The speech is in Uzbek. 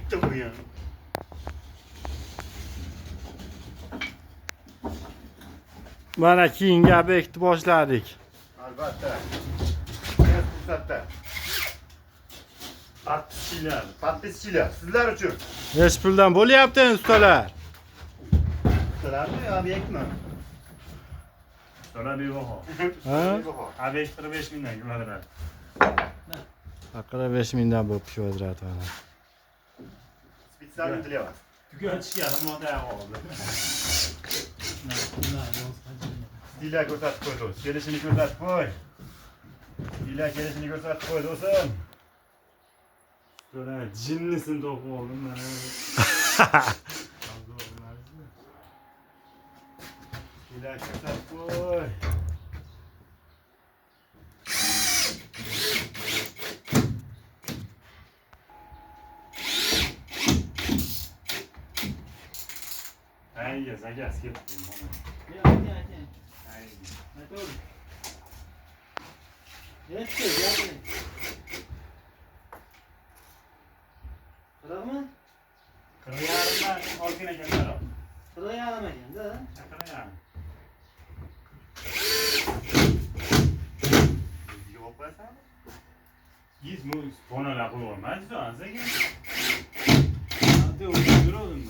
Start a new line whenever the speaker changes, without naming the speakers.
Bitti bu ya.
Mana keyingi obyektni boshladik.
Albatta. Tez fursatda.
Patlıççılar.
Patlischilar sizlar uchun.
Necha puldan bo'lyapti endi ustalar?
Ustalarmi yo obyektmi?
Sonra bir baho.
Ha?
Abi 45 mingdan kvadrat.
Haqida 5 mingdan bo'lib kvadrat mana.
Spitsalni dilyapmiz.
Tüketişga himoya oldu.
Dila ko'rsatib qo'y do'st. Kelishini ko'rsatib qo'y. Dila kelishini ko'rsatib qo'y do'stim.
Sonra cinlisin topu oldum ben.
Dila ko'rsatib qo'y.
Ay, zagas gittim. Ay.
Qirqmi?
Kırıyarımdan orkine geldiler o.
Qirq yarim ekanda.
Kırıyarım.
Javob bersanmi?
100 mu? Sonra lafı olmaz. Sonra zagas.
Hadi o'tirdim.